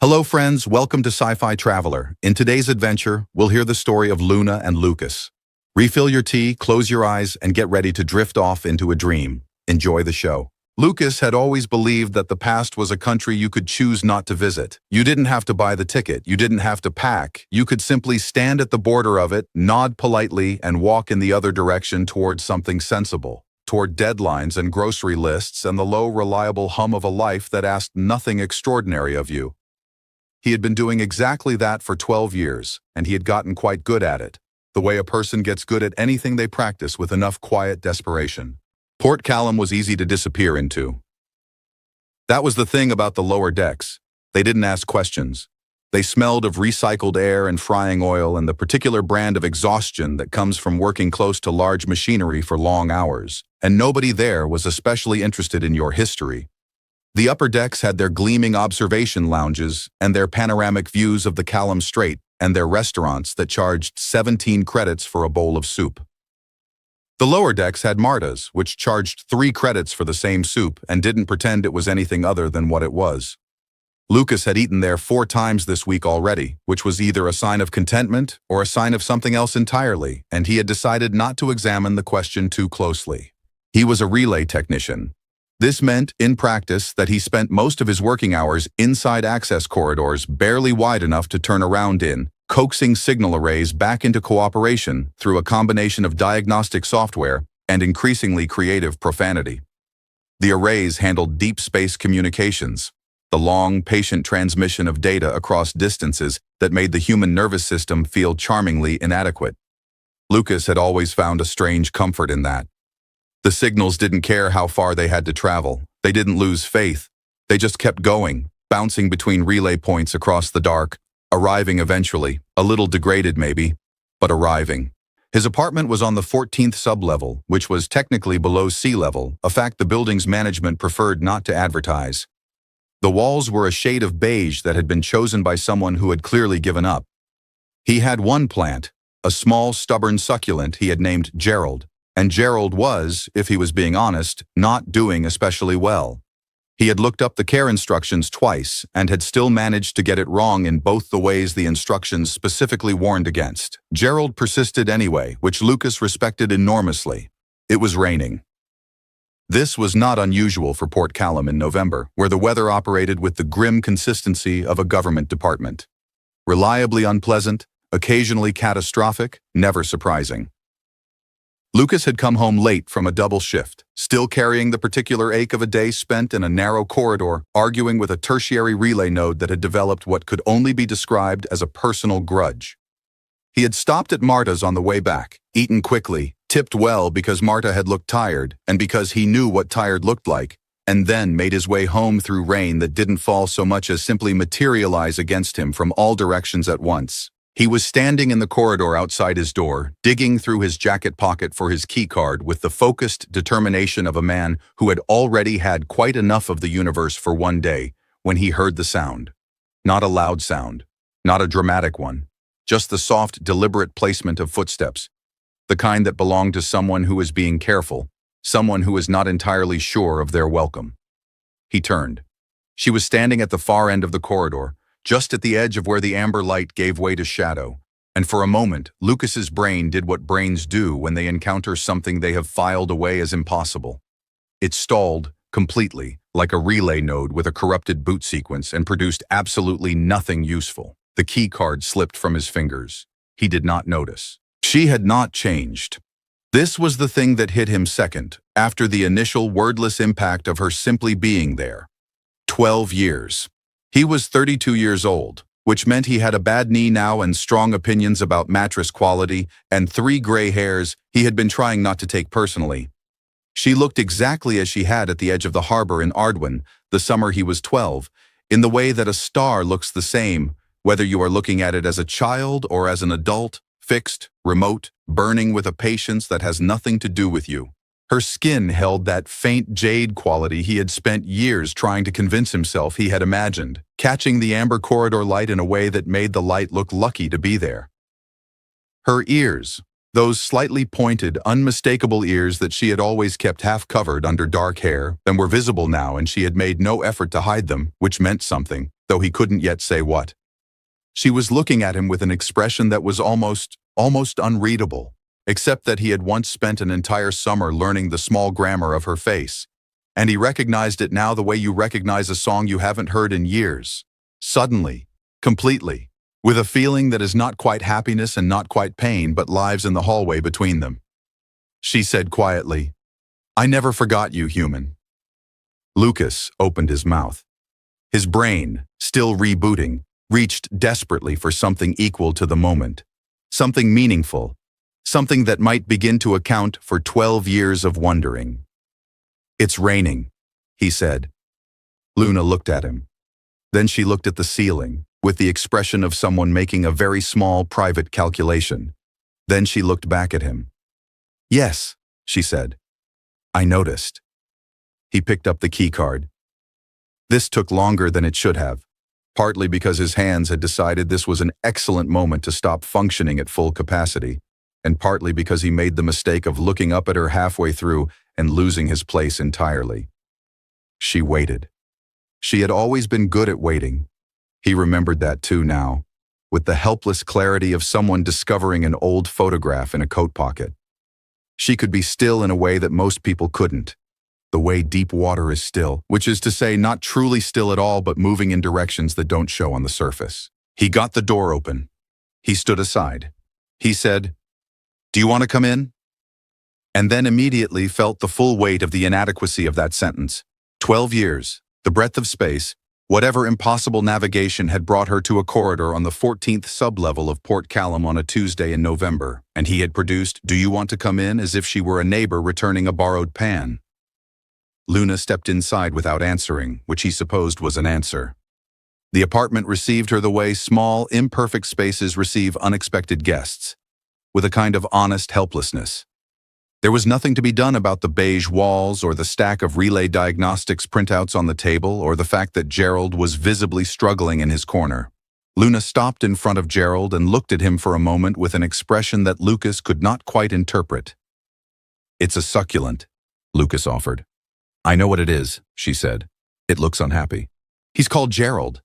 Hello friends, welcome to Sci-Fi Traveler. In today's adventure, we'll hear the story of Luna and Lucas. Refill your tea, close your eyes, and get ready to drift off into a dream. Enjoy the show. Lucas had always believed that the past was a country you could choose not to visit. You didn't have to buy the ticket, you didn't have to pack. You could simply stand at the border of it, nod politely, and walk in the other direction towards something sensible. Toward deadlines and grocery lists and the low, reliable hum of a life that asked nothing extraordinary of you. He had been doing exactly that for 12 years, and he had gotten quite good at it, the way a person gets good at anything they practice with enough quiet desperation. Port Callum was easy to disappear into. That was the thing about the lower decks. They didn't ask questions. They smelled of recycled air and frying oil and the particular brand of exhaustion that comes from working close to large machinery for long hours, and nobody there was especially interested in your history. The upper decks had their gleaming observation lounges and their panoramic views of the Callum Strait and their restaurants that charged 17 credits for a bowl of soup. The lower decks had Marta's, which charged 3 credits for the same soup and didn't pretend it was anything other than what it was. Lucas had eaten there 4 times this week already, which was either a sign of contentment or a sign of something else entirely, and he had decided not to examine the question too closely. He was a relay technician. This meant, in practice, that he spent most of his working hours inside access corridors barely wide enough to turn around in, coaxing signal arrays back into cooperation through a combination of diagnostic software and increasingly creative profanity. The arrays handled deep space communications, the long, patient transmission of data across distances that made the human nervous system feel charmingly inadequate. Lucas had always found a strange comfort in that. The signals didn't care how far they had to travel. They didn't lose faith. They just kept going, bouncing between relay points across the dark, arriving eventually, a little degraded maybe, but arriving. His apartment was on the 14th sublevel, which was technically below sea level, a fact the building's management preferred not to advertise. The walls were a shade of beige that had been chosen by someone who had clearly given up. He had one plant, a small, stubborn succulent he had named Gerald. And Gerald was, if he was being honest, not doing especially well. He had looked up the care instructions twice and had still managed to get it wrong in both the ways the instructions specifically warned against. Gerald persisted anyway, which Lucas respected enormously. It was raining. This was not unusual for Port Callum in November, where the weather operated with the grim consistency of a government department. Reliably unpleasant, occasionally catastrophic, never surprising. Lucas had come home late from a double shift, still carrying the particular ache of a day spent in a narrow corridor, arguing with a tertiary relay node that had developed what could only be described as a personal grudge. He had stopped at Marta's on the way back, eaten quickly, tipped well because Marta had looked tired and because he knew what tired looked like, and then made his way home through rain that didn't fall so much as simply materialize against him from all directions at once. He was standing in the corridor outside his door, digging through his jacket pocket for his keycard with the focused determination of a man who had already had quite enough of the universe for one day, when he heard the sound. Not a loud sound, not a dramatic one, just the soft, deliberate placement of footsteps, the kind that belonged to someone who was being careful, someone who was not entirely sure of their welcome. He turned. She was standing at the far end of the corridor, just at the edge of where the amber light gave way to shadow, and for a moment, Lucas's brain did what brains do when they encounter something they have filed away as impossible. It stalled, completely, like a relay node with a corrupted boot sequence and produced absolutely nothing useful. The key card slipped from his fingers. He did not notice. She had not changed. This was the thing that hit him second, after the initial wordless impact of her simply being there. 12 years. He was 32 years old, which meant he had a bad knee now and strong opinions about mattress quality and 3 gray hairs he had been trying not to take personally. She looked exactly as she had at the edge of the harbor in Ardwin, the summer he was 12, in the way that a star looks the same, whether you are looking at it as a child or as an adult, fixed, remote, burning with a patience that has nothing to do with you. Her skin held that faint jade quality he had spent years trying to convince himself he had imagined, catching the amber corridor light in a way that made the light look lucky to be there. Her ears, Those slightly pointed, unmistakable ears that she had always kept half-covered under dark hair, and were visible now, and she had made no effort to hide them, which meant something, though he couldn't yet say what. She was looking at him with an expression that was almost unreadable, except that he had once spent an entire summer learning the small grammar of her face, and he recognized it now the way you recognize a song you haven't heard in years. Suddenly, completely. With a feeling that is not quite happiness and not quite pain, but lives in the hallway between them. She said quietly, "I never forgot you, human." Lucas opened his mouth. His brain, still rebooting, reached desperately for something equal to the moment, something meaningful, something that might begin to account for 12 years of wondering. "It's raining," he said. Luna looked at him. Then she looked at the ceiling, with the expression of someone making a very small private calculation. Then she looked back at him. "Yes," she said. "I noticed." He picked up the keycard. This took longer than it should have, partly because his hands had decided this was an excellent moment to stop functioning at full capacity, and partly because he made the mistake of looking up at her halfway through and losing his place entirely. She waited. She had always been good at waiting. He remembered that too now, with the helpless clarity of someone discovering an old photograph in a coat pocket. She could be still in a way that most people couldn't, the way deep water is still, which is to say not truly still at all but moving in directions that don't show on the surface. He got the door open. He stood aside. He said, "Do you want to come in?" And then immediately felt the full weight of the inadequacy of that sentence. 12 years, the breadth of space, whatever impossible navigation had brought her to a corridor on the 14th sublevel of Port Callum on a Tuesday in November, and he had produced, "Do you want to come in?" as if she were a neighbor returning a borrowed pan. Luna stepped inside without answering, which he supposed was an answer. The apartment received her the way small, imperfect spaces receive unexpected guests, with a kind of honest helplessness. There was nothing to be done about the beige walls or the stack of relay diagnostics printouts on the table or the fact that Gerald was visibly struggling in his corner. Luna stopped in front of Gerald and looked at him for a moment with an expression that Lucas could not quite interpret. "It's a succulent," Lucas offered. "I know what it is," she said. "It looks unhappy." "He's called Gerald."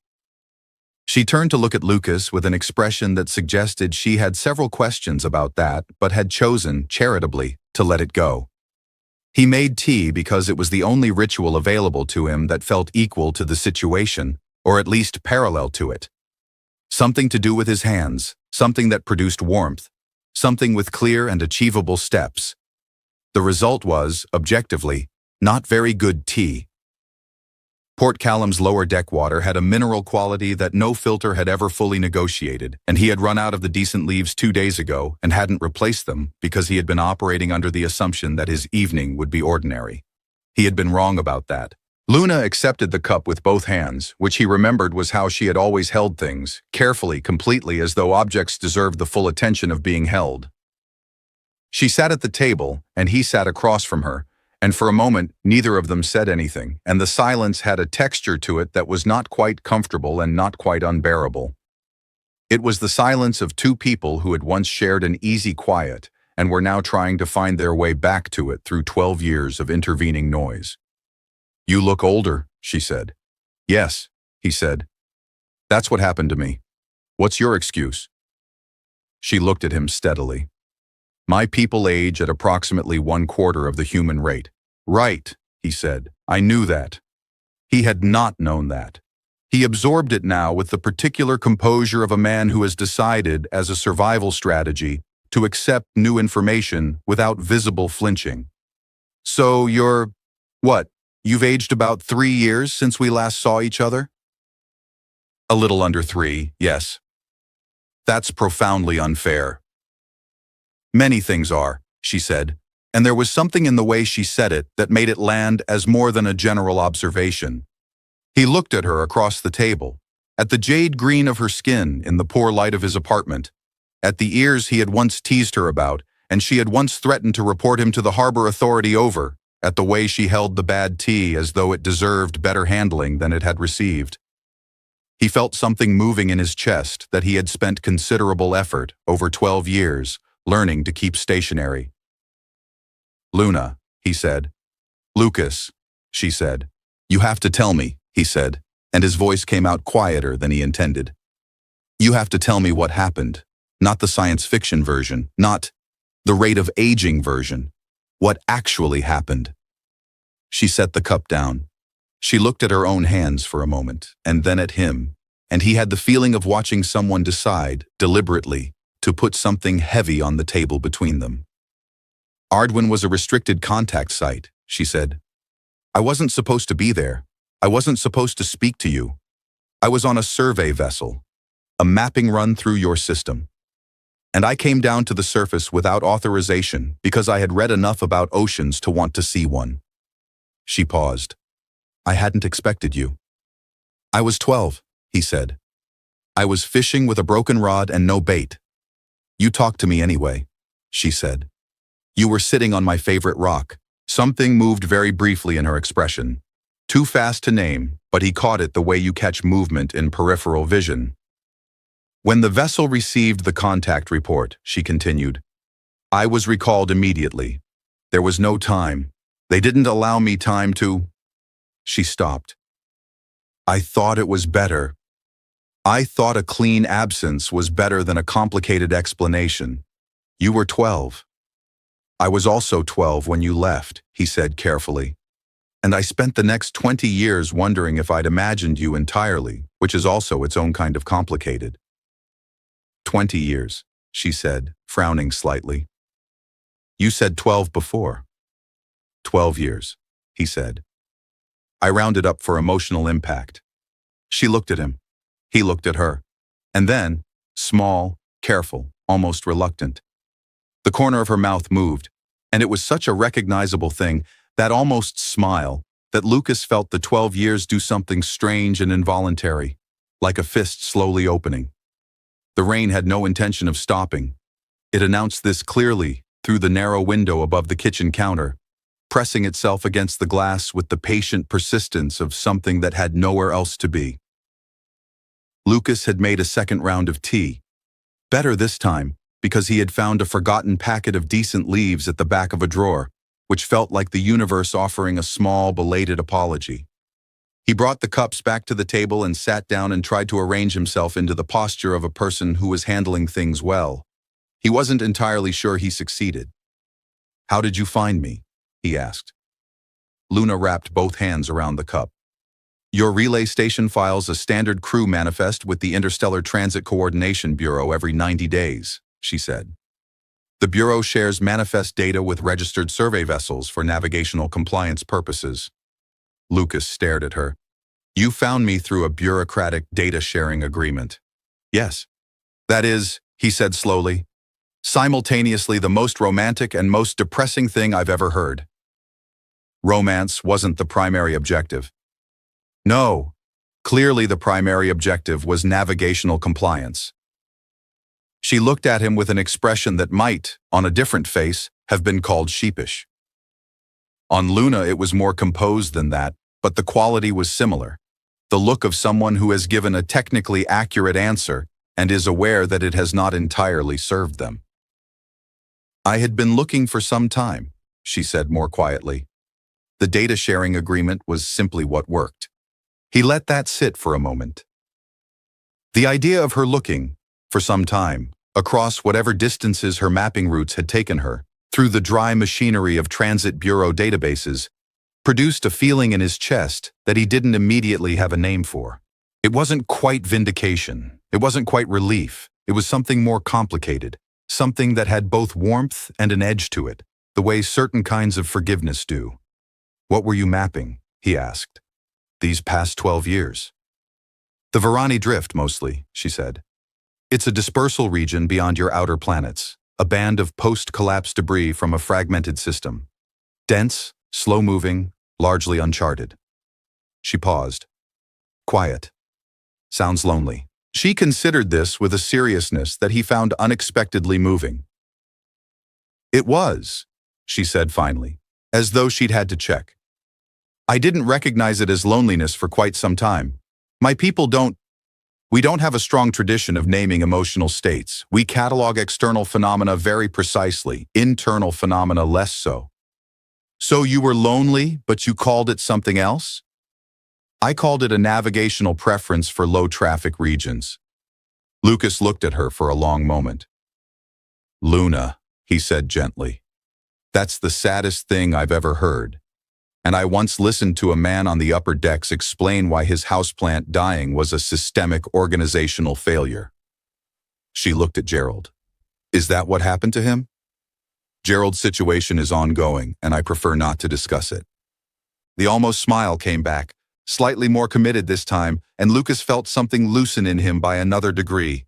She turned to look at Lucas with an expression that suggested she had several questions about that, but had chosen, charitably, to let it go. He made tea because it was the only ritual available to him that felt equal to the situation, or at least parallel to it. Something to do with his hands, something that produced warmth, something with clear and achievable steps. The result was, objectively, not very good tea. Port Callum's lower deck water had a mineral quality that no filter had ever fully negotiated, and he had run out of the decent leaves 2 days ago and hadn't replaced them because he had been operating under the assumption that his evening would be ordinary. He had been wrong about that. Luna accepted the cup with both hands, which he remembered was how she had always held things, carefully, completely, as though objects deserved the full attention of being held. She sat at the table, and he sat across from her, and for a moment neither of them said anything, and the silence had a texture to it that was not quite comfortable and not quite unbearable. It was the silence of two people who had once shared an easy quiet and were now trying to find their way back to it through 12 years of intervening noise. "You look older," she said. "Yes," he said. "That's what happened to me. What's your excuse?" She looked at him steadily. "My people age at approximately 1/4 of the human rate." "Right," he said. "I knew that." He had not known that. He absorbed it now with the particular composure of a man who has decided, as a survival strategy, to accept new information without visible flinching. "So you've aged about 3 years since we last saw each other?" "A little under 3, yes." "That's profoundly unfair." "Many things are," she said, and there was something in the way she said it that made it land as more than a general observation. He looked at her across the table, at the jade green of her skin in the poor light of his apartment, at the ears he had once teased her about, and she had once threatened to report him to the harbor authority over, at the way she held the bad tea as though it deserved better handling than it had received. He felt something moving in his chest that he had spent considerable effort, over 12 years, learning to keep stationary. Luna, he said. Lucas, she said. You have to tell me, he said, and his voice came out quieter than he intended. You have to tell me what happened, not the science fiction version, not the rate of aging version. What actually happened? She set the cup down. She looked at her own hands for a moment, and then at him, and he had the feeling of watching someone decide, deliberately, to put something heavy on the table between them. Ardwin was a restricted contact site, she said. I wasn't supposed to be there. I wasn't supposed to speak to you. I was on a survey vessel, a mapping run through your system. And I came down to the surface without authorization because I had read enough about oceans to want to see one. She paused. I hadn't expected you. I was 12, he said. I was fishing with a broken rod and no bait. You talked to me anyway, she said. You were sitting on my favorite rock. Something moved very briefly in her expression. Too fast to name, but he caught it the way you catch movement in peripheral vision. When the vessel received the contact report, she continued, I was recalled immediately. There was no time. They didn't allow me time to... She stopped. I thought it was better. I thought a clean absence was better than a complicated explanation. You were 12. I was also 12 when you left, he said carefully. And I spent the next 20 years wondering if I'd imagined you entirely, which is also its own kind of complicated. 20 years, she said, frowning slightly. You said 12 before. 12 years, he said. I rounded up for emotional impact. She looked at him. He looked at her. And then, small, careful, almost reluctant. The corner of her mouth moved, and it was such a recognizable thing, that almost smile, that Lucas felt the 12 years do something strange and involuntary, like a fist slowly opening. The rain had no intention of stopping. It announced this clearly through the narrow window above the kitchen counter, pressing itself against the glass with the patient persistence of something that had nowhere else to be. Lucas had made a second round of tea. Better this time, because he had found a forgotten packet of decent leaves at the back of a drawer, which felt like the universe offering a small, belated apology. He brought the cups back to the table and sat down and tried to arrange himself into the posture of a person who was handling things well. He wasn't entirely sure he succeeded. How did you find me? He asked. Luna wrapped both hands around the cup. Your relay station files a standard crew manifest with the Interstellar Transit Coordination Bureau every 90 days, she said. The Bureau shares manifest data with registered survey vessels for navigational compliance purposes. Lucas stared at her. You found me through a bureaucratic data-sharing agreement. Yes. That is, he said slowly, simultaneously the most romantic and most depressing thing I've ever heard. Romance wasn't the primary objective. No, clearly the primary objective was navigational compliance. She looked at him with an expression that might, on a different face, have been called sheepish. On Luna it was more composed than that, but the quality was similar. The look of someone who has given a technically accurate answer and is aware that it has not entirely served them. I had been looking for some time, she said more quietly. The data-sharing agreement was simply what worked. He let that sit for a moment. The idea of her looking, for some time, across whatever distances her mapping routes had taken her, through the dry machinery of Transit Bureau databases, produced a feeling in his chest that he didn't immediately have a name for. It wasn't quite vindication. It wasn't quite relief. It was something more complicated, something that had both warmth and an edge to it, the way certain kinds of forgiveness do. What were you mapping? He asked. These past 12 years. The Varani Drift, mostly, she said. It's a dispersal region beyond your outer planets, a band of post-collapse debris from a fragmented system. Dense, slow-moving, largely uncharted. She paused. Quiet. Sounds lonely. She considered this with a seriousness that he found unexpectedly moving. It was, she said finally, as though she'd had to check. I didn't recognize it as loneliness for quite some time. My people don't... We don't have a strong tradition of naming emotional states. We catalog external phenomena very precisely, internal phenomena less so. So you were lonely, but you called it something else? I called it a navigational preference for low-traffic regions. Lucas looked at her for a long moment. Luna, he said gently. That's the saddest thing I've ever heard. And I once listened to a man on the upper decks explain why his houseplant dying was a systemic organizational failure. She looked at Gerald. Is that what happened to him? Gerald's situation is ongoing, and I prefer not to discuss it. The almost smile came back, slightly more committed this time, and Lucas felt something loosen in him by another degree.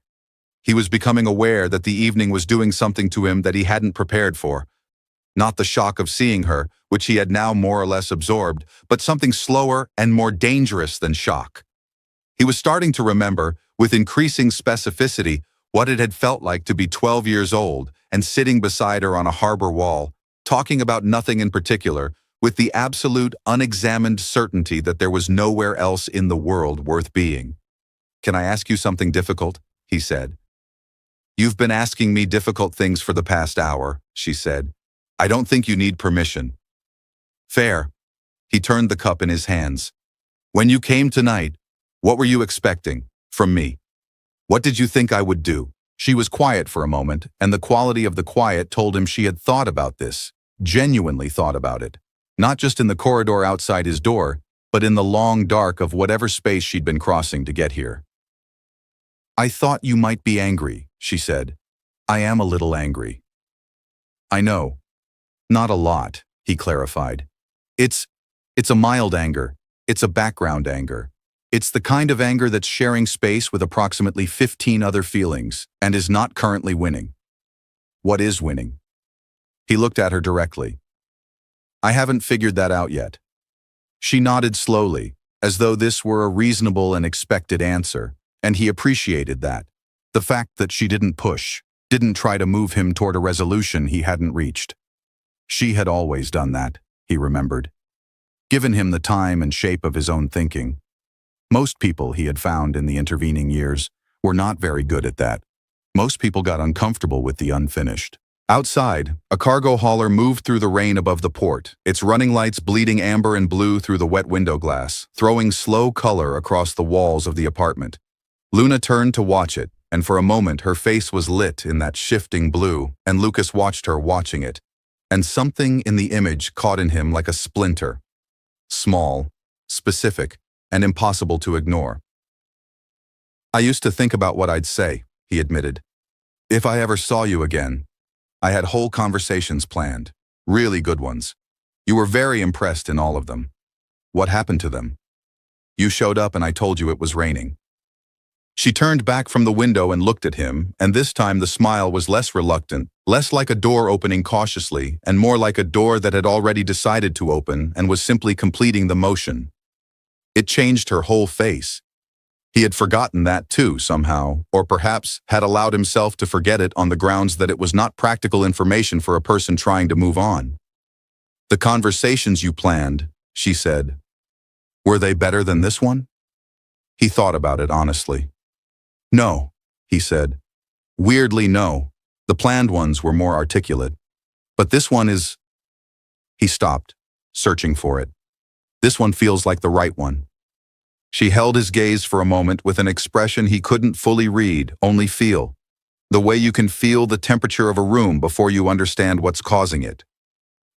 He was becoming aware that the evening was doing something to him that he hadn't prepared for. Not the shock of seeing her, which he had now more or less absorbed, but something slower and more dangerous than shock. He was starting to remember, with increasing specificity, what it had felt like to be 12 years old and sitting beside her on a harbor wall, talking about nothing in particular, with the absolute, unexamined certainty that there was nowhere else in the world worth being. Can I ask you something difficult? He said. You've been asking me difficult things for the past hour, she said. I don't think you need permission. Fair. He turned the cup in his hands. When you came tonight, what were you expecting from me? What did you think I would do? She was quiet for a moment, and the quality of the quiet told him she had thought about this, genuinely thought about it. Not just in the corridor outside his door, but in the long dark of whatever space she'd been crossing to get here. I thought you might be angry, she said. I am a little angry. I know. Not a lot, he clarified. It's a mild anger. It's a background anger. It's the kind of anger that's sharing space with approximately 15 other feelings and is not currently winning. What is winning? He looked at her directly. I haven't figured that out yet. She nodded slowly, as though this were a reasonable and expected answer, and he appreciated that. The fact that she didn't push, didn't try to move him toward a resolution he hadn't reached. She had always done that, he remembered. Given him the time and shape of his own thinking. Most people, he had found in the intervening years, were not very good at that. Most people got uncomfortable with the unfinished. Outside, a cargo hauler moved through the rain above the port, its running lights bleeding amber and blue through the wet window glass, throwing slow color across the walls of the apartment. Luna turned to watch it, and for a moment her face was lit in that shifting blue, and Lucas watched her watching it. And something in the image caught in him like a splinter. Small, specific, and impossible to ignore. I used to think about what I'd say, he admitted. If I ever saw you again. I had whole conversations planned, really good ones. You were very impressed in all of them. What happened to them? You showed up and I told you it was raining. She turned back from the window and looked at him, and this time the smile was less reluctant, less like a door opening cautiously, and more like a door that had already decided to open and was simply completing the motion. It changed her whole face. He had forgotten that too, somehow, or perhaps had allowed himself to forget it on the grounds that it was not practical information for a person trying to move on. The conversations you planned, she said, were they better than this one? He thought about it honestly. No, he said. Weirdly, no. The planned ones were more articulate. But this one is... He stopped, searching for it. This one feels like the right one. She held his gaze for a moment with an expression he couldn't fully read, only feel. The way you can feel the temperature of a room before you understand what's causing it.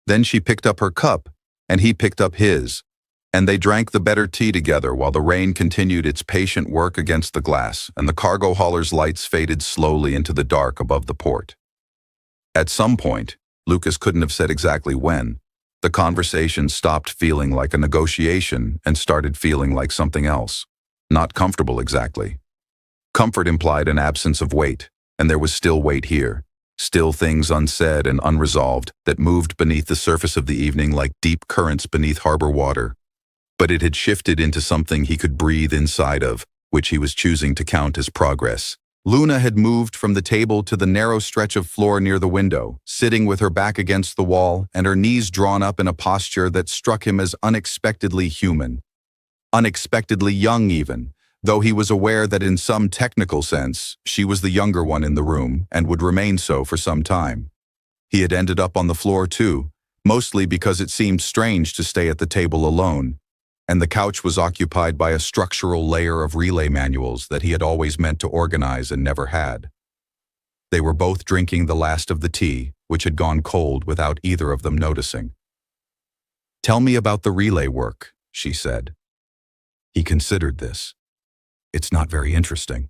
Then she picked up her cup, and he picked up his, and they drank the better tea together while the rain continued its patient work against the glass and the cargo hauler's lights faded slowly into the dark above the port. At some point, Lucas couldn't have said exactly when, the conversation stopped feeling like a negotiation and started feeling like something else. Not comfortable exactly. Comfort implied an absence of weight, and there was still weight here. Still things unsaid and unresolved that moved beneath the surface of the evening like deep currents beneath harbor water. But it had shifted into something he could breathe inside of, which he was choosing to count as progress. Luna had moved from the table to the narrow stretch of floor near the window, sitting with her back against the wall and her knees drawn up in a posture that struck him as unexpectedly human. Unexpectedly young even, though he was aware that in some technical sense, she was the younger one in the room and would remain so for some time. He had ended up on the floor too, mostly because it seemed strange to stay at the table alone, and the couch was occupied by a structural layer of relay manuals that he had always meant to organize and never had. They were both drinking the last of the tea, which had gone cold without either of them noticing. "Tell me about the relay work," she said. He considered this. "It's not very interesting."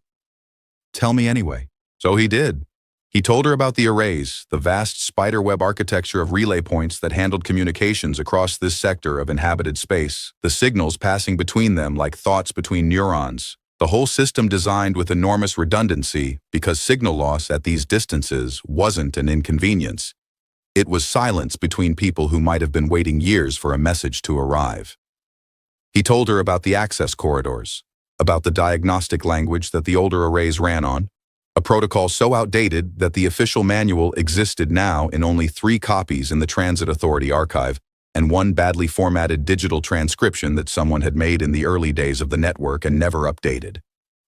"Tell me anyway." So he did. He told her about the arrays, the vast spiderweb architecture of relay points that handled communications across this sector of inhabited space, the signals passing between them like thoughts between neurons, the whole system designed with enormous redundancy because signal loss at these distances wasn't an inconvenience. It was silence between people who might have been waiting years for a message to arrive. He told her about the access corridors, about the diagnostic language that the older arrays ran on, a protocol so outdated that the official manual existed now in only 3 copies in the Transit Authority archive and 1 badly formatted digital transcription that someone had made in the early days of the network and never updated.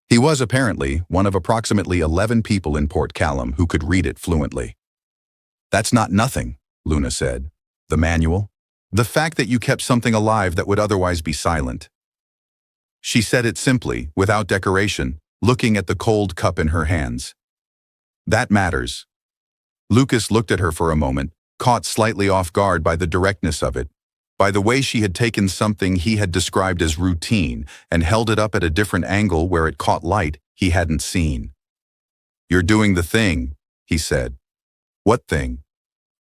He was apparently one of approximately 11 people in Port Callum who could read it fluently. "That's not nothing," Luna said. "The manual? The fact that you kept something alive that would otherwise be silent." She said it simply, without decoration, looking at the cold cup in her hands. "That matters." Lucas looked at her for a moment, caught slightly off guard by the directness of it, by the way she had taken something he had described as routine and held it up at a different angle where it caught light he hadn't seen. "You're doing the thing," he said. "What thing?"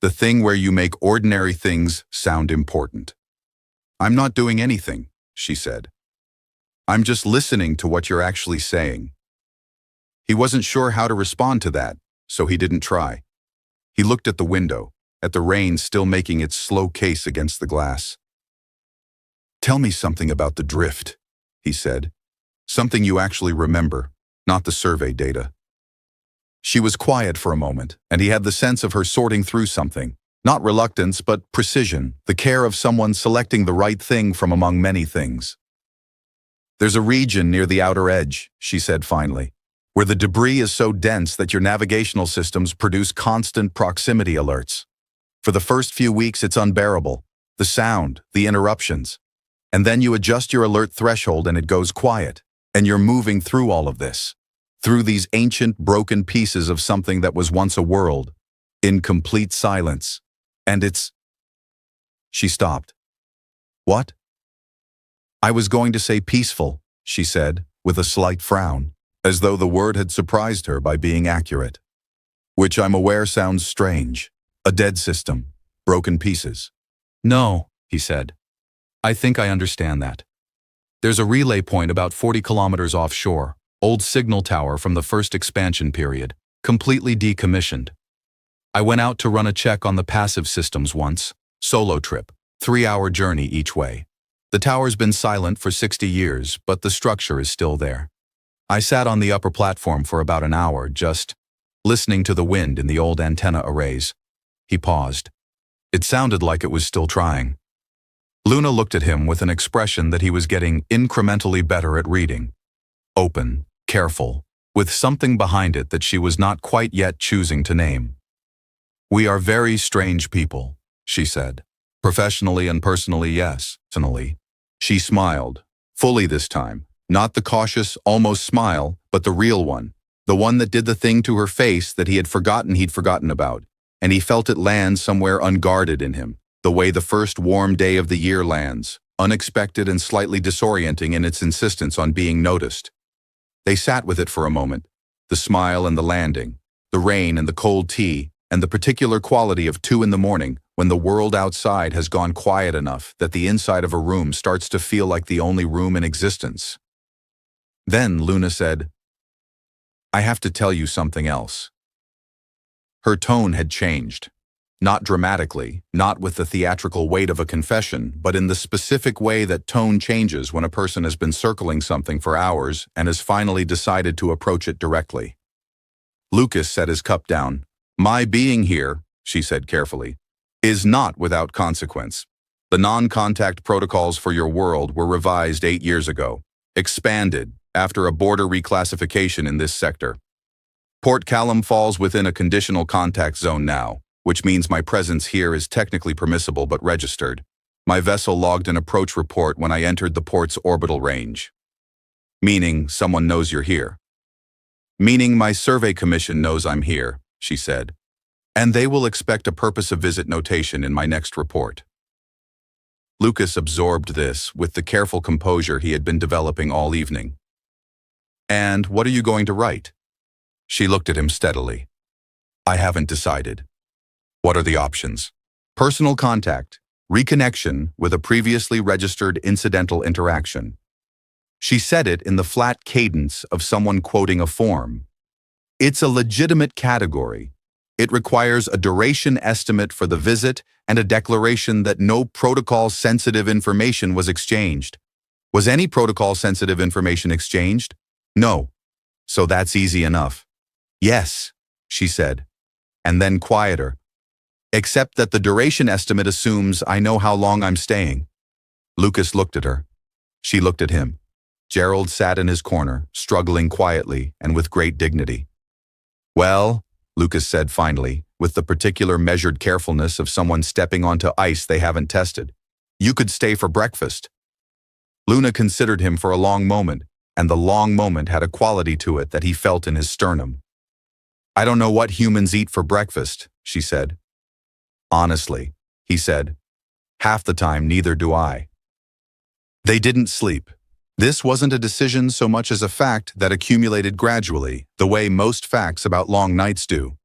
"The thing where you make ordinary things sound important." "I'm not doing anything," she said. "I'm just listening to what you're actually saying." He wasn't sure how to respond to that, so he didn't try. He looked at the window, at the rain still making its slow case against the glass. "Tell me something about the drift," he said. "Something you actually remember, not the survey data." She was quiet for a moment, and he had the sense of her sorting through something. Not reluctance, but precision, the care of someone selecting the right thing from among many things. "There's a region near the outer edge," she said finally, "where the debris is so dense that your navigational systems produce constant proximity alerts. For the first few weeks it's unbearable, the sound, the interruptions. And then you adjust your alert threshold and it goes quiet, and you're moving through all of this, through these ancient, broken pieces of something that was once a world, in complete silence. And it's..." She stopped. "What?" "I was going to say peaceful," she said, with a slight frown, as though the word had surprised her by being accurate. "Which I'm aware sounds strange. A dead system, broken pieces." "No," he said. "I think I understand that. There's a relay point about 40 kilometers offshore, old signal tower from the first expansion period, completely decommissioned. I went out to run a check on the passive systems once, solo trip, 3-hour journey each way. The tower's been silent for 60 years, but the structure is still there. I sat on the upper platform for about an hour, just listening to the wind in the old antenna arrays." He paused. It sounded like it was still trying. Luna looked at him with an expression that he was getting incrementally better at reading. Open, careful, with something behind it that she was not quite yet choosing to name. "We are very strange people," she said. "Professionally and personally, yes, personally." She smiled, fully this time, not the cautious, almost smile, but the real one, the one that did the thing to her face that he had forgotten he'd forgotten about, and he felt it land somewhere unguarded in him, the way the first warm day of the year lands, unexpected and slightly disorienting in its insistence on being noticed. They sat with it for a moment, the smile and the landing, the rain and the cold tea, and the particular quality of 2 in the morning when the world outside has gone quiet enough that the inside of a room starts to feel like the only room in existence. Then Luna said, "I have to tell you something else." Her tone had changed. Not dramatically, not with the theatrical weight of a confession, but in the specific way that tone changes when a person has been circling something for hours and has finally decided to approach it directly. Lucas set his cup down. "My being here," she said carefully, "is not without consequence. The non-contact protocols for your world were revised 8 years ago, expanded, after a border reclassification in this sector. Port Callum falls within a conditional contact zone now, which means my presence here is technically permissible but registered. My vessel logged an approach report when I entered the port's orbital range. Meaning someone knows you're here. Meaning my survey commission knows I'm here, she said. And they will expect a purpose of visit notation in my next report. Lucas absorbed this with the careful composure he had been developing all evening. And what are you going to write? She looked at him steadily. I haven't decided. What are the options? Personal contact, reconnection with a previously registered incidental interaction. She said it in the flat cadence of someone quoting a form. It's a legitimate category. It requires a duration estimate for the visit and a declaration that no protocol-sensitive information was exchanged. Was any protocol-sensitive information exchanged? No. So that's easy enough. Yes, she said, and then quieter. Except that the duration estimate assumes I know how long I'm staying. Lucas looked at her. She looked at him. Gerald sat in his corner, struggling quietly and with great dignity. Well, Lucas said finally, with the particular measured carefulness of someone stepping onto ice they haven't tested. You could stay for breakfast. Luna considered him for a long moment, and the long moment had a quality to it that he felt in his sternum. I don't know what humans eat for breakfast, she said. Honestly, he said. Half the time, neither do I. They didn't sleep. This wasn't a decision so much as a fact that accumulated gradually, the way most facts about long nights do.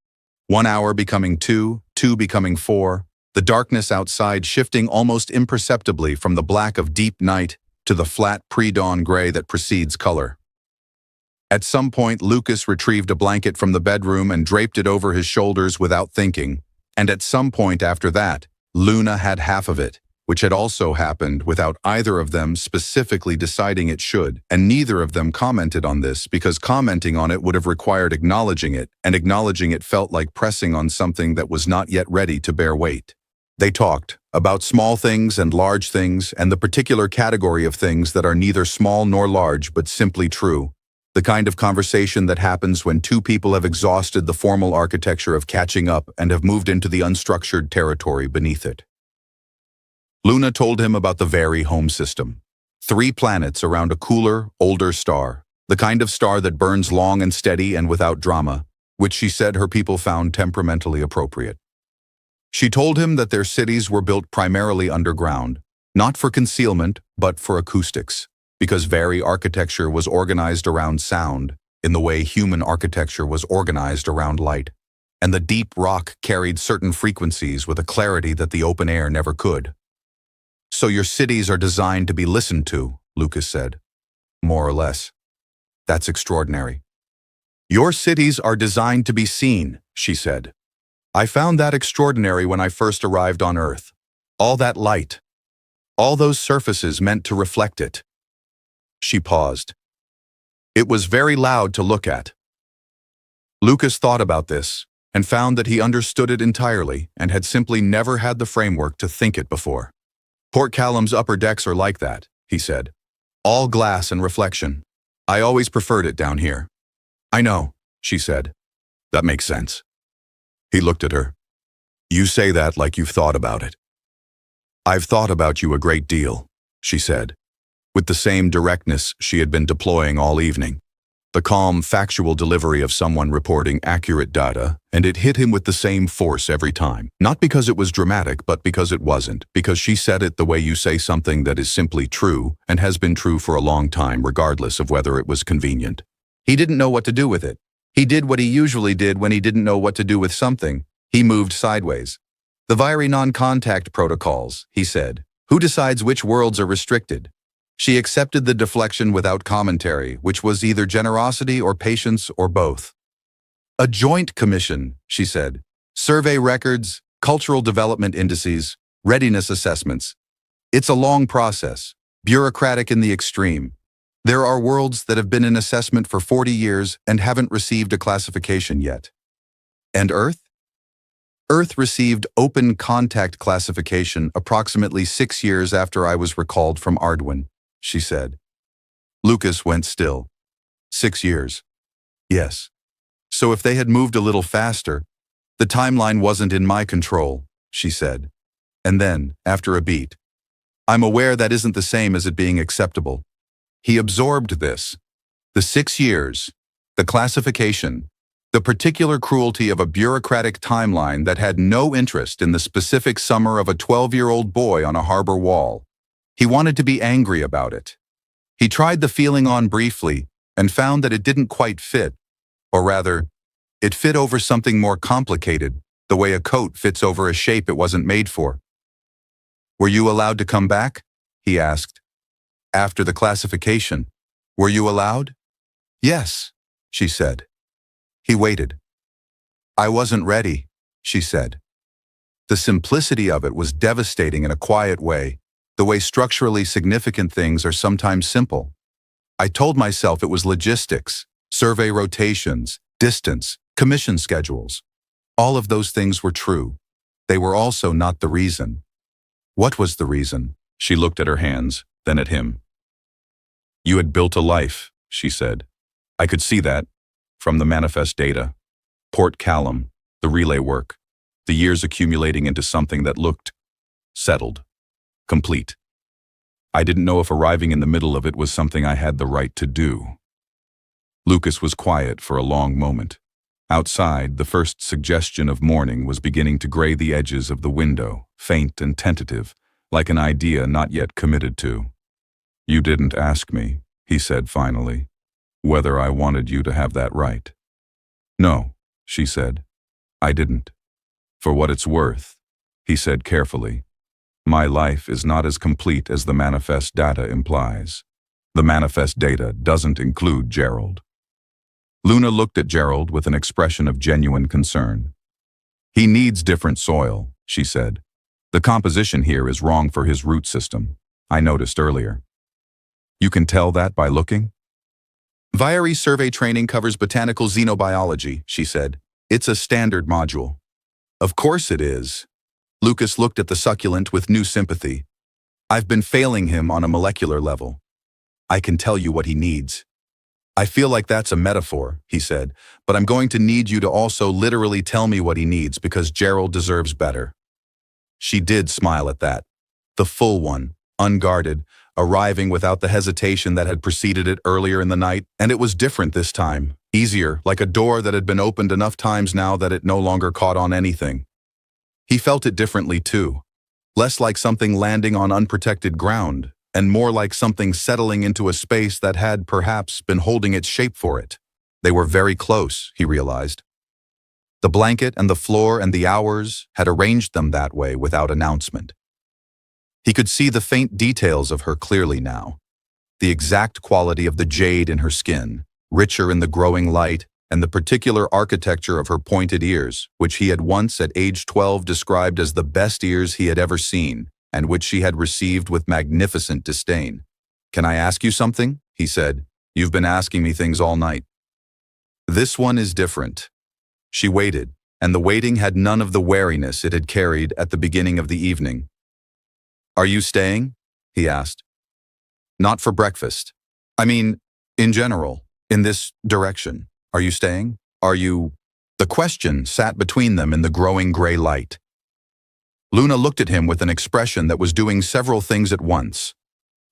1 hour becoming 2, 2 becoming 4, the darkness outside shifting almost imperceptibly from the black of deep night to the flat pre-dawn gray that precedes color. At some point, Lucas retrieved a blanket from the bedroom and draped it over his shoulders without thinking, and at some point after that, Luna had half of it, which had also happened without either of them specifically deciding it should, and neither of them commented on this because commenting on it would have required acknowledging it, and acknowledging it felt like pressing on something that was not yet ready to bear weight. They talked about small things and large things and the particular category of things that are neither small nor large but simply true, the kind of conversation that happens when two people have exhausted the formal architecture of catching up and have moved into the unstructured territory beneath it. Luna told him about the Very home system. 3 planets around a cooler, older star, the kind of star that burns long and steady and without drama, which she said her people found temperamentally appropriate. She told him that their cities were built primarily underground, not for concealment, but for acoustics, because Very architecture was organized around sound, in the way human architecture was organized around light, and the deep rock carried certain frequencies with a clarity that the open air never could. So your cities are designed to be listened to, Lucas said. More or less. That's extraordinary. Your cities are designed to be seen, she said. I found that extraordinary when I first arrived on Earth. All that light. All those surfaces meant to reflect it. She paused. It was very loud to look at. Lucas thought about this and found that he understood it entirely and had simply never had the framework to think it before. Port Callum's upper decks are like that, he said. All glass and reflection. I always preferred it down here. I know, she said. That makes sense. He looked at her. You say that like you've thought about it. I've thought about you a great deal, she said, with the same directness she had been deploying all evening. The calm, factual delivery of someone reporting accurate data, and it hit him with the same force every time. Not because it was dramatic, but because it wasn't, because she said it the way you say something that is simply true and has been true for a long time, regardless of whether it was convenient. He didn't know what to do with it. He did what he usually did when he didn't know what to do with something. He moved sideways. The Very non-contact protocols, he said. Who decides which worlds are restricted? She accepted the deflection without commentary, which was either generosity or patience or both. A joint commission, she said. Survey records, cultural development indices, readiness assessments. It's a long process, bureaucratic in the extreme. There are worlds that have been in assessment for 40 years and haven't received a classification yet. And Earth? Earth received open contact classification approximately 6 years after I was recalled from Ardwin, she said. Lucas went still. 6 years. Yes. So if they had moved a little faster, the timeline wasn't in my control, she said. And then, after a beat, I'm aware that isn't the same as it being acceptable. He absorbed this. The 6 years, the classification, the particular cruelty of a bureaucratic timeline that had no interest in the specific summer of a 12-year-old boy on a harbor wall. He wanted to be angry about it. He tried the feeling on briefly and found that it didn't quite fit, or rather, it fit over something more complicated, the way a coat fits over a shape it wasn't made for. Were you allowed to come back? He asked. After the classification, were you allowed? Yes, she said. He waited. I wasn't ready, she said. The simplicity of it was devastating in a quiet way, the way structurally significant things are sometimes simple. I told myself it was logistics, survey rotations, distance, commission schedules. All of those things were true. They were also not the reason. What was the reason? She looked at her hands, then at him. You had built a life, she said. I could see that, from the manifest data. Port Callum, the relay work, the years accumulating into something that looked settled, complete. I didn't know if arriving in the middle of it was something I had the right to do. Lucas was quiet for a long moment. Outside, the first suggestion of morning was beginning to gray the edges of the window, faint and tentative, like an idea not yet committed to. You didn't ask me, he said finally, whether I wanted you to have that right. No, she said. I didn't. For what it's worth, he said carefully, my life is not as complete as the manifest data implies. The manifest data doesn't include Gerald. Luna looked at Gerald with an expression of genuine concern. He needs different soil, she said. The composition here is wrong for his root system. I noticed earlier. You can tell that by looking? Viary survey training covers botanical xenobiology, she said. It's a standard module. Of course it is. Lucas looked at the succulent with new sympathy. I've been failing him on a molecular level. I can tell you what he needs. I feel like that's a metaphor, he said, but I'm going to need you to also literally tell me what he needs because Gerald deserves better. She did smile at that. The full one, unguarded, arriving without the hesitation that had preceded it earlier in the night, and it was different this time, easier, like a door that had been opened enough times now that it no longer caught on anything. He felt it differently too, less like something landing on unprotected ground, and more like something settling into a space that had, perhaps, been holding its shape for it. They were very close, he realized. The blanket and the floor and the hours had arranged them that way without announcement. He could see the faint details of her clearly now. The exact quality of the jade in her skin, richer in the growing light, and the particular architecture of her pointed ears, which he had once at age 12 described as the best ears he had ever seen, and which she had received with magnificent disdain. Can I ask you something? He said. You've been asking me things all night. This one is different. She waited, and the waiting had none of the wariness it had carried at the beginning of the evening. Are you staying? He asked. Not for breakfast. I mean, in general, in this direction. Are you staying? Are you? The question sat between them in the growing gray light. Luna looked at him with an expression that was doing several things at once.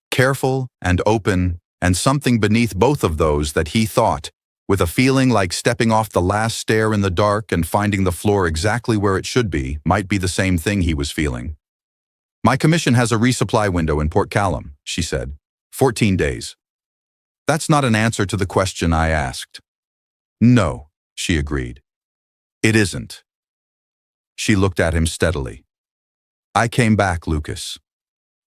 Careful and open, and something beneath both of those that he thought, with a feeling like stepping off the last stair in the dark and finding the floor exactly where it should be, might be the same thing he was feeling. My commission has a resupply window in Port Callum, she said. 14 days. That's not an answer to the question I asked. No, she agreed. It isn't. She looked at him steadily. I came back, Lucas.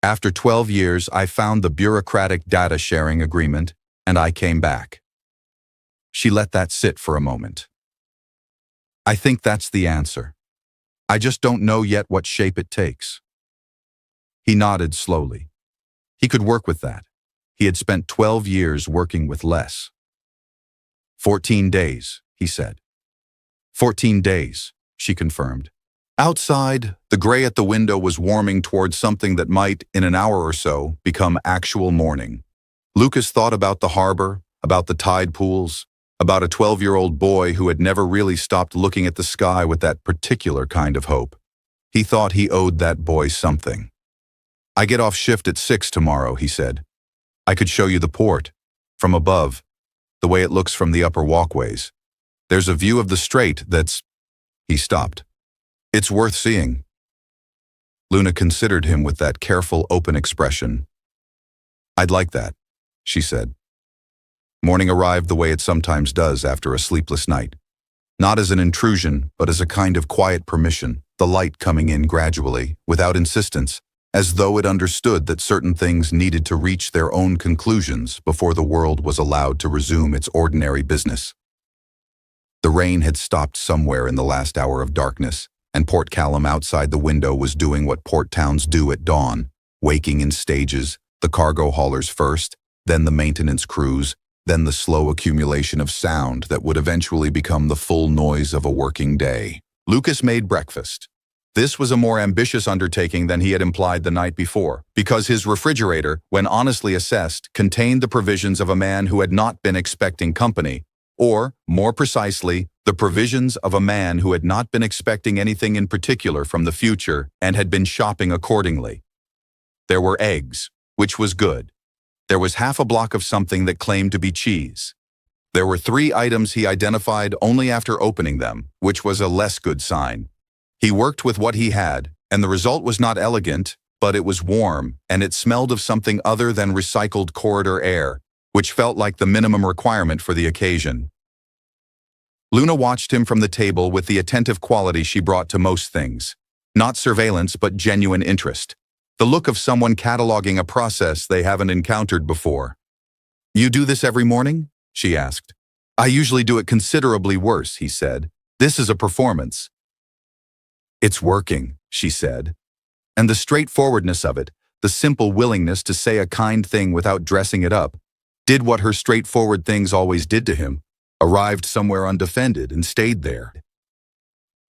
After 12 years, I found the bureaucratic data sharing agreement, and I came back. She let that sit for a moment. I think that's the answer. I just don't know yet what shape it takes. He nodded slowly. He could work with that. He had spent 12 years working with less. 14 days, he said. 14 days, she confirmed. Outside, the gray at the window was warming towards something that might, in an hour or so, become actual morning. Lucas thought about the harbor, about the tide pools, about a 12-year-old boy who had never really stopped looking at the sky with that particular kind of hope. He thought he owed that boy something. "I get off shift at 6 tomorrow," he said. "I could show you the port, from above, the way it looks from the upper walkways. There's a view of the strait that's—" He stopped. "It's worth seeing." Luna considered him with that careful, open expression. "I'd like that," she said. Morning arrived the way it sometimes does after a sleepless night. Not as an intrusion, but as a kind of quiet permission, the light coming in gradually, without insistence, as though it understood that certain things needed to reach their own conclusions before the world was allowed to resume its ordinary business. The rain had stopped somewhere in the last hour of darkness, and Port Callum outside the window was doing what port towns do at dawn, waking in stages, the cargo haulers first, then the maintenance crews, then the slow accumulation of sound that would eventually become the full noise of a working day. Lucas made breakfast. This was a more ambitious undertaking than he had implied the night before, because his refrigerator, when honestly assessed, contained the provisions of a man who had not been expecting company, or, more precisely, the provisions of a man who had not been expecting anything in particular from the future and had been shopping accordingly. There were eggs, which was good. There was half a block of something that claimed to be cheese. There were 3 items he identified only after opening them, which was a less good sign. He worked with what he had, and the result was not elegant, but it was warm, and it smelled of something other than recycled corridor air, which felt like the minimum requirement for the occasion. Luna watched him from the table with the attentive quality she brought to most things. Not surveillance, but genuine interest. The look of someone cataloging a process they haven't encountered before. "You do this every morning?" she asked. "I usually do it considerably worse," he said. "This is a performance." "It's working," she said. And the straightforwardness of it, the simple willingness to say a kind thing without dressing it up, did what her straightforward things always did to him, arrived somewhere undefended and stayed there.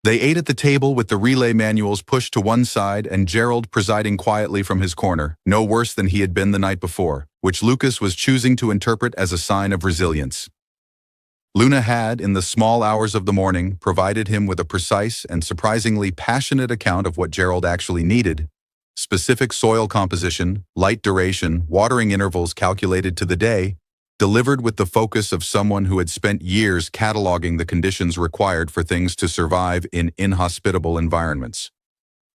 They ate at the table with the relay manuals pushed to one side and Gerald presiding quietly from his corner, no worse than he had been the night before, which Lucas was choosing to interpret as a sign of resilience. Luna had, in the small hours of the morning, provided him with a precise and surprisingly passionate account of what Gerald actually needed. Specific soil composition, light duration, watering intervals calculated to the day, delivered with the focus of someone who had spent years cataloging the conditions required for things to survive in inhospitable environments.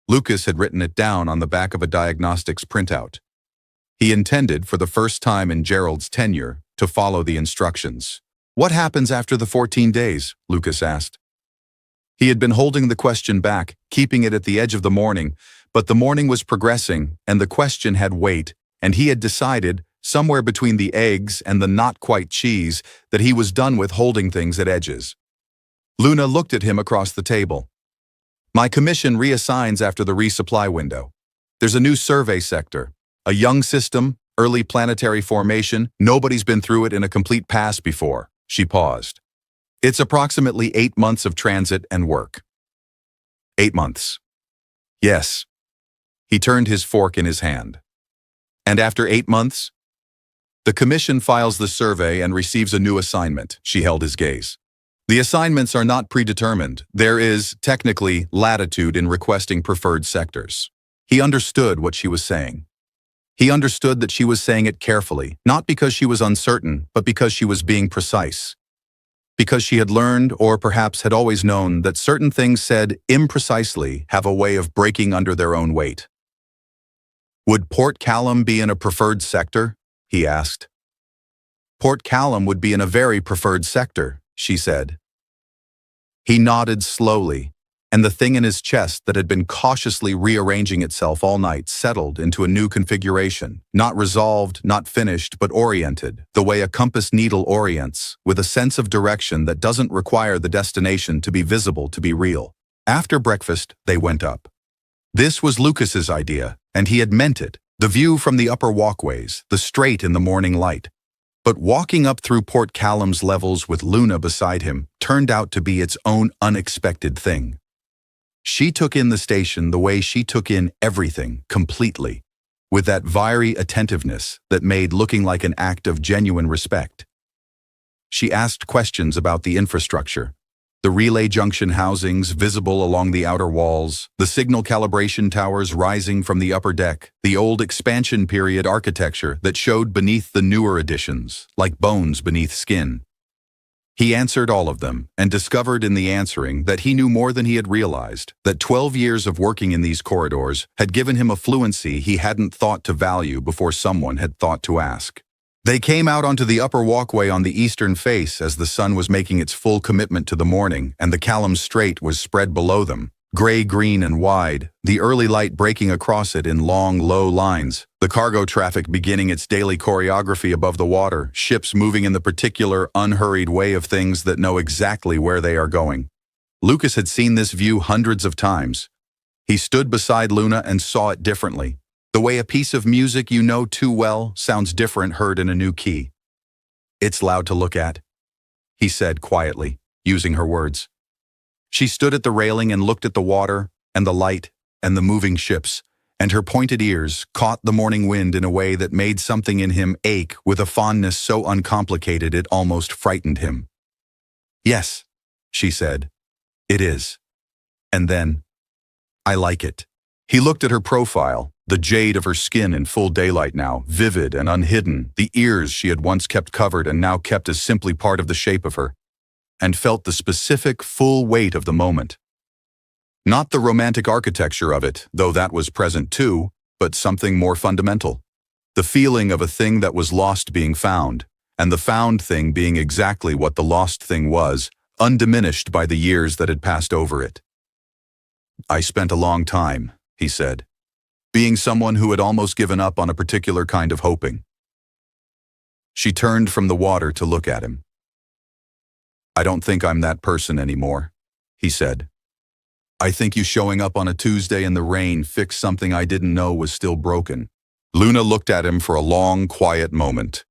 Lucas had written it down on the back of a diagnostics printout. He intended, for the first time in Gerald's tenure, to follow the instructions. "What happens after the 14 days?" Lucas asked. He had been holding the question back, keeping it at the edge of the morning, but the morning was progressing, and the question had weight, and he had decided, somewhere between the eggs and the not-quite-cheese, that he was done with holding things at edges. Luna looked at him across the table. "My commission reassigns after the resupply window. There's a new survey sector, a young system, early planetary formation, nobody's been through it in a complete pass before." She paused. "It's approximately 8 months of transit and work." 8 months. Yes. He turned his fork in his hand. "And after 8 months?" "The commission files the survey and receives a new assignment." She held his gaze. "The assignments are not predetermined. There is, technically, latitude in requesting preferred sectors." He understood what she was saying. He understood that she was saying it carefully, not because she was uncertain, but because she was being precise. Because she had learned, or perhaps had always known, that certain things said imprecisely have a way of breaking under their own weight. "Would Port Callum be in a preferred sector?" he asked. "Port Callum would be in a very preferred sector," she said. He nodded slowly, and the thing in his chest that had been cautiously rearranging itself all night settled into a new configuration, not resolved, not finished, but oriented, the way a compass needle orients, with a sense of direction that doesn't require the destination to be visible to be real. After breakfast, they went up. This was Lucas's idea, and he had meant it. The view from the upper walkways, the strait in the morning light. But walking up through Port Callum's levels with Luna beside him turned out to be its own unexpected thing. She took in the station the way she took in everything, completely, with that wiry attentiveness that made looking like an act of genuine respect. She asked questions about the infrastructure. The relay junction housings visible along the outer walls, the signal calibration towers rising from the upper deck, the old expansion period architecture that showed beneath the newer additions, like bones beneath skin. He answered all of them and discovered in the answering that he knew more than he had realized, that 12 years of working in these corridors had given him a fluency he hadn't thought to value before someone had thought to ask. They came out onto the upper walkway on the eastern face as the sun was making its full commitment to the morning and the Callum Strait was spread below them, gray-green and wide, the early light breaking across it in long, low lines, the cargo traffic beginning its daily choreography above the water, ships moving in the particular, unhurried way of things that know exactly where they are going. Lucas had seen this view hundreds of times. He stood beside Luna and saw it differently. The way a piece of music you know too well sounds different heard in a new key. "It's loud to look at," he said quietly, using her words. She stood at the railing and looked at the water and the light and the moving ships, and her pointed ears caught the morning wind in a way that made something in him ache with a fondness so uncomplicated it almost frightened him. "Yes," she said, "it is." And then, "I like it." He looked at her profile, the jade of her skin in full daylight now, vivid and unhidden, the ears she had once kept covered and now kept as simply part of the shape of her, and felt the specific, full weight of the moment. Not the romantic architecture of it, though that was present too, but something more fundamental. The feeling of a thing that was lost being found, and the found thing being exactly what the lost thing was, undiminished by the years that had passed over it. "I spent a long time," he said, "being someone who had almost given up on a particular kind of hoping." She turned from the water to look at him. "I don't think I'm that person anymore," he said. "I think you showing up on a Tuesday in the rain fixed something I didn't know was still broken." Luna looked at him for a long, quiet moment.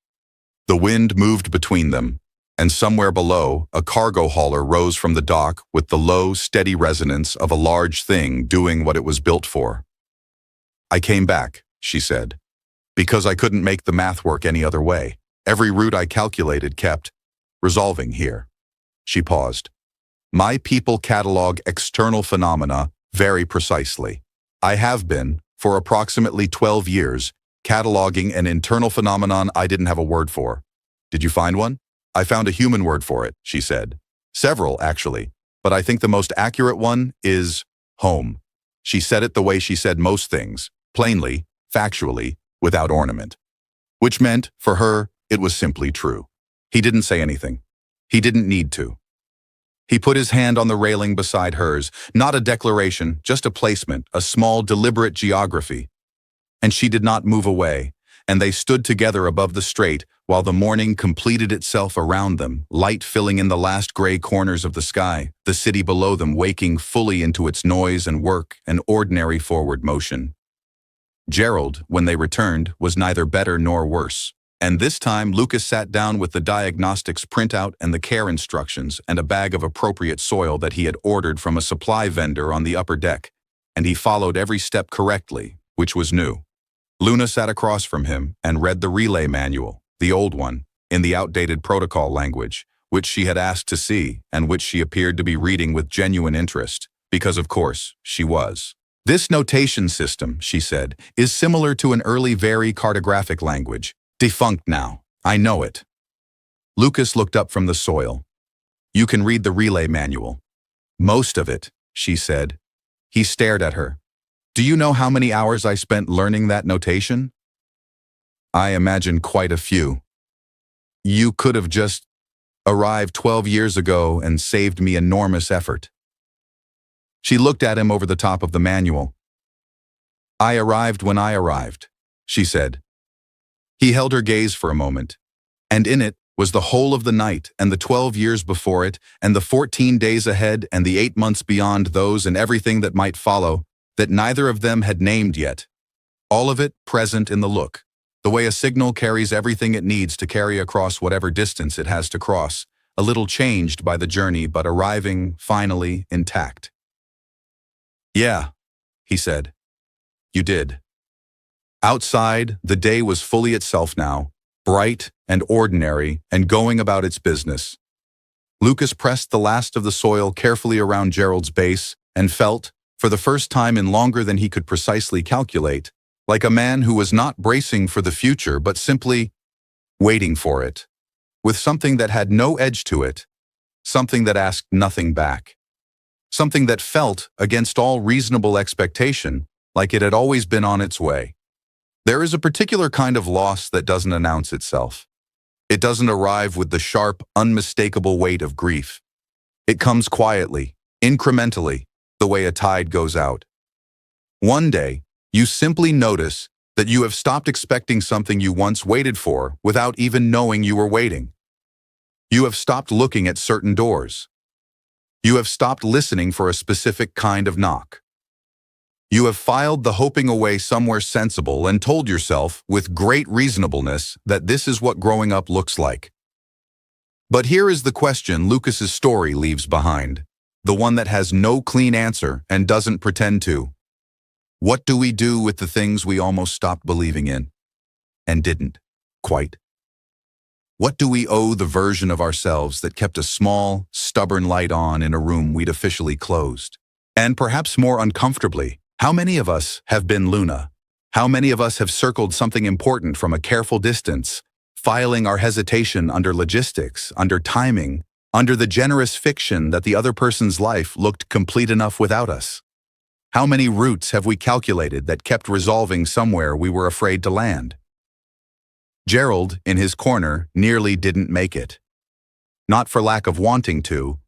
The wind moved between them, and somewhere below, a cargo hauler rose from the dock with the low, steady resonance of a large thing doing what it was built for. "I came back," she said, "because I couldn't make the math work any other way. Every route I calculated kept resolving here." She paused. "My people catalog external phenomena very precisely. I have been, for approximately 12 years, cataloging an internal phenomenon I didn't have a word for. Did you find one?" "I found a human word for it," she said. "Several, actually, but I think the most accurate one is home." She said it the way she said most things, plainly, factually, without ornament. Which meant, for her, it was simply true. He didn't say anything. He didn't need to. He put his hand on the railing beside hers, not a declaration, just a placement, a small, deliberate geography. And she did not move away, and they stood together above the strait while the morning completed itself around them, light filling in the last gray corners of the sky, the city below them waking fully into its noise and work and ordinary forward motion. Gerald, when they returned, was neither better nor worse. And this time Lucas sat down with the diagnostics printout and the care instructions and a bag of appropriate soil that he had ordered from a supply vendor on the upper deck, and he followed every step correctly, which was new. Luna sat across from him and read the relay manual, the old one, in the outdated protocol language, which she had asked to see and which she appeared to be reading with genuine interest, because of course she was. "This notation system," she said, "is similar to an early very cartographic language. Defunct now. I know it." Lucas looked up from the soil. "You can read the relay manual." "Most of it," she said. He stared at her. "Do you know how many hours I spent learning that notation?" "I imagine quite a few." "You could have just arrived 12 years ago and saved me enormous effort." She looked at him over the top of the manual. "I arrived when I arrived," she said. He held her gaze for a moment, and in it was the whole of the night and the 12 years before it and the 14 days ahead and the 8 months beyond those and everything that might follow that neither of them had named yet. All of it present in the look, the way a signal carries everything it needs to carry across whatever distance it has to cross, a little changed by the journey but arriving, finally, intact. "Yeah," he said. "You did." Outside, the day was fully itself now, bright and ordinary and going about its business. Lucas pressed the last of the soil carefully around Gerald's base and felt, for the first time in longer than he could precisely calculate, like a man who was not bracing for the future but simply waiting for it, with something that had no edge to it, something that asked nothing back, something that felt, against all reasonable expectation, like it had always been on its way. There is a particular kind of loss that doesn't announce itself. It doesn't arrive with the sharp, unmistakable weight of grief. It comes quietly, incrementally, the way a tide goes out. One day, you simply notice that you have stopped expecting something you once waited for without even knowing you were waiting. You have stopped looking at certain doors. You have stopped listening for a specific kind of knock. You have filed the hoping away somewhere sensible and told yourself, with great reasonableness, that this is what growing up looks like. But here is the question Lucas's story leaves behind, the one that has no clean answer and doesn't pretend to. What do we do with the things we almost stopped believing in and didn't, quite? What do we owe the version of ourselves that kept a small, stubborn light on in a room we'd officially closed? And perhaps more uncomfortably, how many of us have been Luna? How many of us have circled something important from a careful distance, filing our hesitation under logistics, under timing, under the generous fiction that the other person's life looked complete enough without us? How many routes have we calculated that kept resolving somewhere we were afraid to land? Gerald, in his corner, nearly didn't make it. Not for lack of wanting to,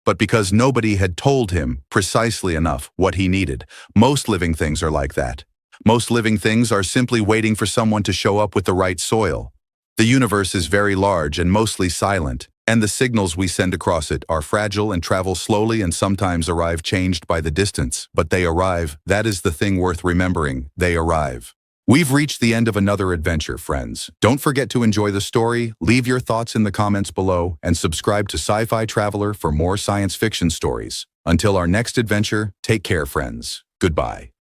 but because nobody had told him precisely enough what he needed. Most living things are like that. Most living things are simply waiting for someone to show up with the right soil. The universe is very large and mostly silent, and the signals we send across it are fragile and travel slowly and sometimes arrive changed by the distance. But they arrive. That is the thing worth remembering. They arrive. We've reached the end of another adventure, friends. Don't forget to enjoy the story, leave your thoughts in the comments below, and subscribe to Sci-Fi Traveler for more science fiction stories. Until our next adventure, take care, friends. Goodbye.